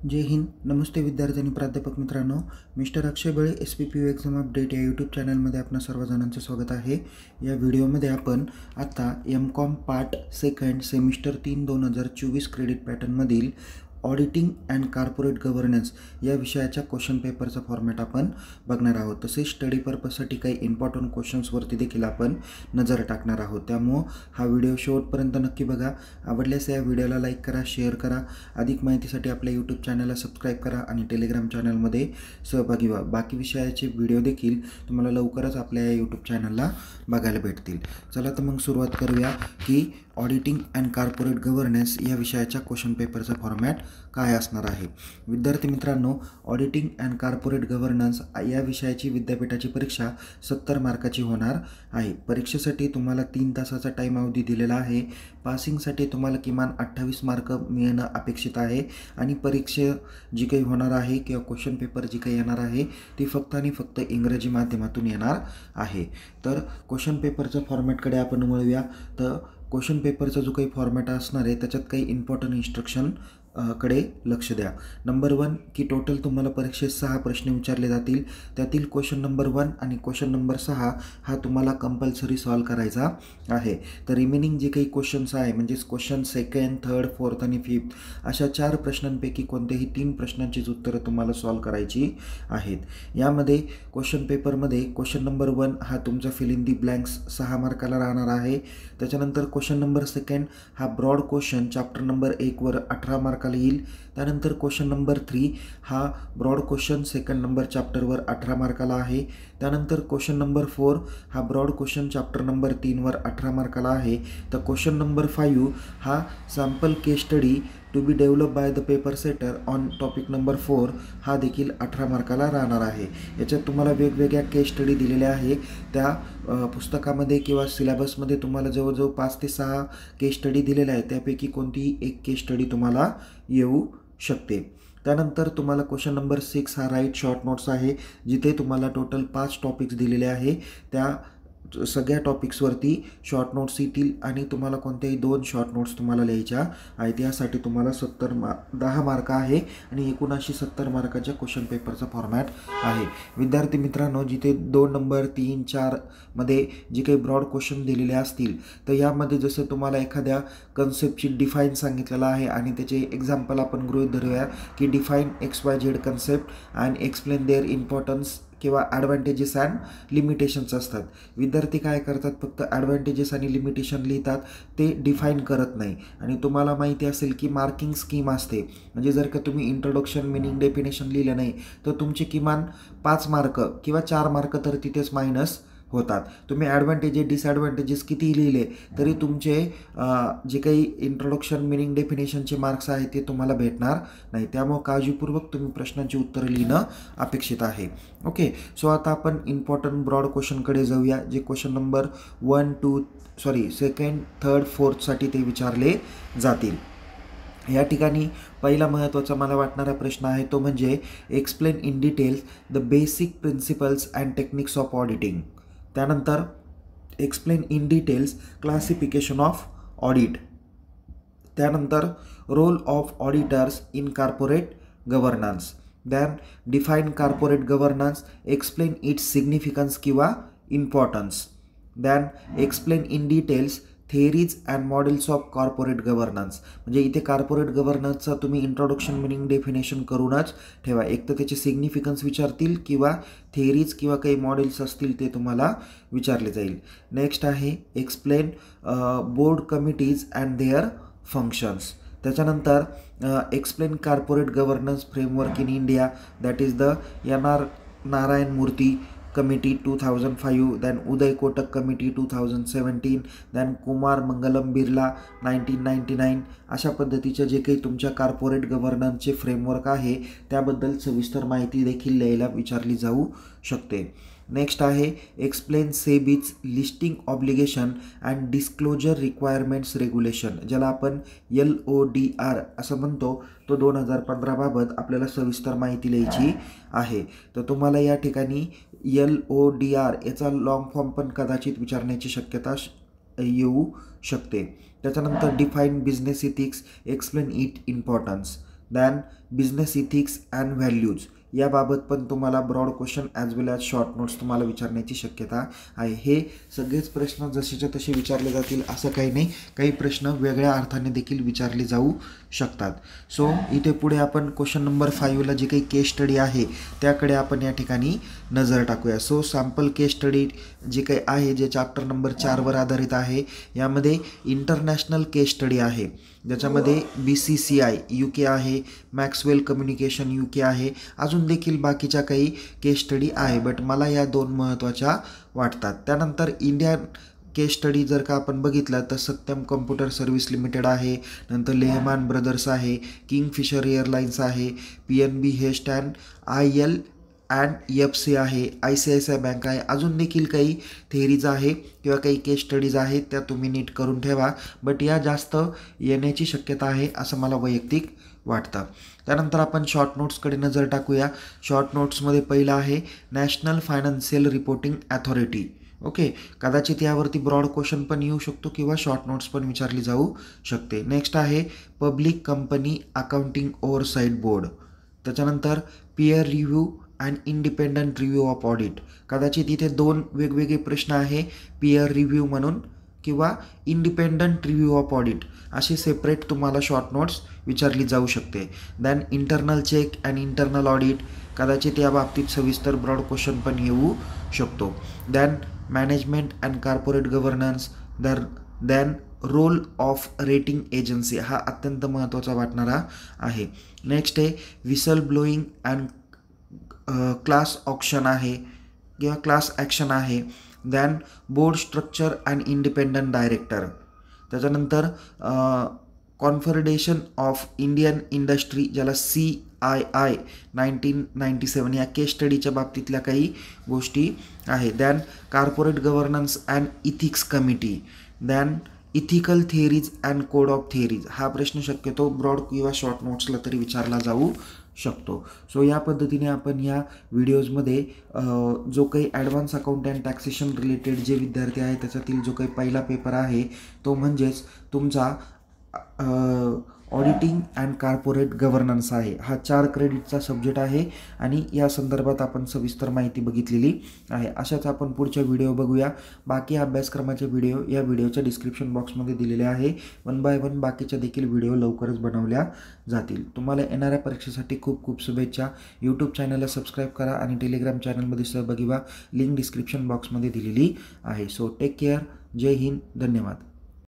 जय हिंद. नमस्ते विद्यार्थी आणि प्राध्यापक मित्रांनो. मिस्टर अक्षय बळे SPPU एक्झाम अपडेट या यूट्यूब चॅनलमध्ये आपणा सर्व जणांचं स्वागत आहे. या व्हिडिओमध्ये आपण आता MCOM part second semester 3 2024 credit पॅटर्नमधील ऑडिटिंग अँड कॉर्पोरेट गव्हर्नन्स या विषयाच्या क्वेश्चन पेपरचा फॉर्मॅट आपण बघणार आहोत. तसेच स्टडी पर्पजसाठी काही इम्पॉर्टंट क्वेश्चन्सवरती देखील आपण नजर टाकणार आहोत. त्यामुळे हा व्हिडिओ शेवटपर्यंत नक्की बघा. आवडल्यास या व्हिडिओला लाईक करा, शेअर करा. अधिक माहितीसाठी आपल्या यूट्यूब चॅनलला सबस्क्राईब करा आणि टेलिग्राम चॅनलमध्ये सहभागी व्हा. बाकी विषयाचे व्हिडिओ देखील तुम्हाला लवकरच आपल्या या यूट्यूब चॅनलला बघायला भेटतील. चला तर मग सुरुवात करूया की ऑडिटिंग अँड कॉर्पोरेट गव्हर्नन्स या विषयाच्या क्वेश्चन पेपरचा फॉर्मॅट काय असणार आहे. विद्यार्थी मित्रांनो, ऑडिटिंग अँड कॉर्पोरेट गव्हर्नन्स या विषयाची विद्यापीठाची परीक्षा 70 मार्काची होणार आहे. परीक्षेसाठी तुम्हाला 3 तासाचा टाईम अवधी दिलेला आहे. पासिंगसाठी तुम्हाला किमान 28 मार्क मिळणं अपेक्षित आहे आणि परीक्षा जी काही होणार आहे किंवा क्वेश्चन पेपर जी काही येणार आहे ती फक्त आणि फक्त इंग्रजी माध्यमातून येणार आहे. तर क्वेश्चन पेपरच्या फॉर्मॅटकडे आपण वळूया. तर क्वेश्चन पेपरचा जो काही फॉर्मॅट असणार आहे त्याच्यात काही इम्पॉर्टंट इन्स्ट्रक्शन कडे लक्ष द्या. नंबर 1 की टोटल तुम्हाला परीक्षेत 6 प्रश्न विचारले जातील. त्यातील क्वेश्चन नंबर 1 आणि क्वेश्चन नंबर 6 हा तुम्हाला कंपल्सरी सॉल्व करायचा आहे. तर रिमेनिंग जे काही क्वेश्चन्स आहे म्हणजेच क्वेश्चन सेकंड, थर्ड, फोर्थ आणि फिफ्थ अशा 4 प्रश्नांपैकी कोणत्याही 3 प्रश्नांचीच उत्तरं तुम्हाला सॉल्व करायची आहेत. यामध्ये क्वेश्चन पेपरमध्ये क्वेश्चन नंबर 1 हा तुमचा फिल इन दी ब्लँक्स 6 मार्काला राहणार आहे. त्याच्यानंतर क्वेश्चन नंबर सेकंड हा ब्रॉड क्वेश्चन चॅप्टर नंबर 1 वर 18 मार्काला येईल. त्यानंतर क्वेश्चन नंबर 3 हा ब्रॉड क्वेश्चन सेकंड नंबर चॅप्टरवर 18 मार्काला आहे. त्यानंतर क्वेश्चन नंबर 4 हा ब्रॉड क्वेश्चन चॅप्टर नंबर 3 वर 18 मार्काला आहे. तर क्वेश्चन नंबर 5 हा sample case study to be develop by the paper setter on topic number 4 हा देखील 18 मार्काला राहणार आहे. याच्यात तुम्हाला वेगवेगळ्या केस स्टडी दिलेल्या आहे. त्या पुस्तकामध्ये किंवा सिलेबसमध्ये तुम्हाला जवळजवळ 5 ते 6 केस स्टडी दिलेल्या आहे. त्यापैकी कोणतीही एक केस स्टडी तुम्हाला येऊ शकते. त्यानंतर तुम्हाला क्वेश्चन नंबर 6 हा राईट शॉर्ट नोट्स आहे, जिथे तुम्हाला टोटल 5 टॉपिक्स दिलेले आहे. त्या सगळ्या टॉपिक्सवरती शॉर्ट नोट्स येतील आणि तुम्हाला कोणत्याही 2 शॉर्ट नोट्स तुम्हाला लिहायच्या आहेत. यासाठी तुम्हाला 10 मार्क आहे आणि एकूण 70 मार्काच्या क्वेश्चन पेपरचा फॉर्मॅट आहे. विद्यार्थी मित्रांनो, जिथे 2 नंबर 3, 4 मध्ये जे काही ब्रॉड क्वेश्चन दिलेले असतील तर यामध्ये जसं तुम्हाला एखाद्या कन्सेप्टची डिफाईन सांगितलेलं आहे आणि त्याचे एक्झाम्पल आपण गृहीत धरूया की define XYZ concept and explain their importance किंवा ॲडव्हान्टेजेस अँड लिमिटेशन्स असतात. विद्यार्थी काय करतात, फक्त ॲडव्हान्टेजेस आणि लिमिटेशन लिहितात, ते डिफाईन करत नाही. आणि तुम्हाला माहिती असेल की मार्किंग स्कीम असते, म्हणजे जर का तुम्ही इंट्रोडक्शन, मिनिंग, डेफिनेशन लिहिलं नाही तर तुमचे किमान 5 मार्क किंवा 4 मार्क तर तिथेच मायनस होतात. तुम्ही ॲडव्हान्टेजेस, डिसॲडव्हान्टेजेस कितीही लिहिले तरी तुमचे जे काही इंट्रोडक्शन, मिनिंग, डेफिनेशनचे मार्क्स आहेत ते तुम्हाला भेटणार नाही. त्यामुळे काळजीपूर्वक तुम्ही प्रश्नांची उत्तरं लिहिणं अपेक्षित आहे. ओके, सो आता आपण इम्पॉर्टंट ब्रॉड क्वेश्चनकडे जाऊया, जे क्वेश्चन नंबर 2 3 4साठी ते विचारले जातील. या ठिकाणी पहिला महत्त्वाचा मला वाटणारा प्रश्न आहे तो म्हणजे explain in details the basic principles and techniques of auditing. त्यानंतर explain in details classification of audit. त्यानंतर role of auditors in corporate governance. Then define corporate governance, explain its significance किंवा importance. Then explain in details theories and models of corporate governance. म्हणजे इथे corporate गव्हर्नन्सचा तुम्ही introduction, meaning, definition करूनच ठेवा. एक तर त्याचे सिग्निफिकन्स विचारतील किंवा थेअरीज किंवा काही मॉडेल्स असतील ते तुम्हाला विचारले जाईल. नेक्स्ट आहे explain board committees and their functions. त्याच्यानंतर explain corporate governance framework in India, that is the NR Narayana Murthy committee 2005, then Uday Kotak committee 2017, then Kumar Mangalam Birla 1999. अशा पद्धतीचे जे काही तुमच्या कॉर्पोरेट गव्हर्नन्सचे फ्रेमवर्क आहे त्याबद्दल सविस्तर माहिती देखील लिहायला विचारली जाऊ शकते. नेक्स्ट आहे explain SEBI's listing obligation and disclosure requirements regulation, ज्याला आपण LODR असं म्हणतो. तो 2015 बाबत आपल्याला सविस्तर माहिती लिहायची आहे. तर तुम्हाला या ठिकाणी LODR याचा लॉंग फॉर्म पण कदाचित विचारण्याची शक्यता येऊ शकते. त्याच्यानंतर define business ethics, explain it importance. Than business ethics and values याबाबत पण तुम्हाला ब्रॉड क्वेश्चन ॲज वेल ॲज शॉर्ट नोट्स तुम्हाला विचारण्याची शक्यता आहे. हे सगळेच प्रश्न जसेच्या तसे विचारले जातील असं काही नाही, काही प्रश्न वेगळ्या अर्थाने देखील विचारले जाऊ शकतात. सो इथे पुढे आपण क्वेश्चन नंबर 5ला जे काही केस स्टडी आहे त्याकडे आपण या ठिकाणी नजर टाकूया. सो सॅम्पल केस स्टडी जे काही आहे जे चॅप्टर नंबर 4वर आधारित आहे, यामध्ये इंटरनॅशनल केस स्टडी आहे, ज्याच्यामध्ये BCCI UK आहे, मॅक्सवेल कम्युनिकेशन UK आहे, अजून देखील बाकीच्या काही केस स्टडी आहे, बट मला या 2 महत्त्वाच्या वाटतात. त्यानंतर इंडियन केस स्टडी जर का आपण बघितलं तर सत्यम कम्प्युटर सर्व्हिस लिमिटेड आहे, नंतर लेहमान ब्रदर्स आहे, किंगफिशर एअरलाइन्स आहे, PNB हेस्ट अँड IL&FC आहे, ICICI बँक आहे, अजून देखील काही थेअरीज आहे किंवा काही केस स्टडीज आहेत त्या तुम्ही नीट करून ठेवा, बट या जास्त येण्याची शक्यता आहे असं मला वैयक्तिक वाटतं. त्यानंतर आपण शॉर्ट नोट्सकडे नजर टाकूया. शॉर्ट नोट्समध्ये पहिलं आहे national financial reporting authority. Okay, कदाचित यावरती ब्रॉड क्वेश्चन पण येऊ शकतो किंवा शॉर्ट नोट्स पण विचारली जाऊ शकते. नेक्स्ट आहे public company accounting oversight board. त्याच्यानंतर peer review and independent review of audit. कदाचित इथे 2 वेगवेगळे प्रश्न आहे, पियर रिव्ह्यू म्हणून किंवा इंडिपेंडंट रिव्ह्यू ऑफ ऑडिट अशी सेपरेट तुम्हाला शॉर्ट नोट्स विचारली जाऊ शकते. Then internal check and internal audit, कदाचित या बाबतीत सविस्तर ब्रॉड क्वेश्चन पण येऊ शकतो. Then management and corporate governance, then role of rating agency, हा अत्यंत महत्त्वाचा वाटणारा आहे. नेक्स्ट आहे whistle blowing and class auction आहे किंवा क्लास ॲक्शन आहे. Then board structure and independent director. त्याच्यानंतर कॉन्फेडरेशन ऑफ इंडियन इंडस्ट्री, ज्याला CII 1997, या केस स्टडीच्या बाबतीतल्या काही गोष्टी आहे. Than corporate governance and ethics committee. Than ethical theories and code of theories, हा प्रश्न शक्यतो ब्रॉड किंवा शॉर्ट नोट्सला तरी विचारला जाऊ शकतो. सो या पद्धतीने आपण या व्हिडिओजमध्ये जो काही advance account and taxation related जे विद्यार्थी आहेत त्याच्यातील जो काही पहिला पेपर आहे तो म्हणजेच तुमचा ऑडिटिंग अँड कॉर्पोरेट गव्हर्नन्स आहे. हा 4 क्रेडिटचा सब्जेक्ट आहे आणि या संदर्भात आपण सविस्तर माहिती बघितलेली आहे. अशाच आपण पुढच्या व्हिडिओ बघूया. बाकी अभ्यासक्रमाचे व्हिडिओ या व्हिडिओच्या डिस्क्रिप्शन बॉक्समध्ये दिलेले आहे. 1 बाय 1 बाकीच्या देखील व्हिडिओ लवकरच बनवल्या जातील. तुम्हाला येणाऱ्या परीक्षेसाठी खूप खूप शुभेच्छा. यूट्यूब चॅनलला सबस्क्राईब करा आणि टेलिग्राम चॅनलमध्ये सहभागी व्हा. लिंक डिस्क्रिप्शन बॉक्समध्ये दिलेली आहे. So take care. Jai Hind. धन्यवाद.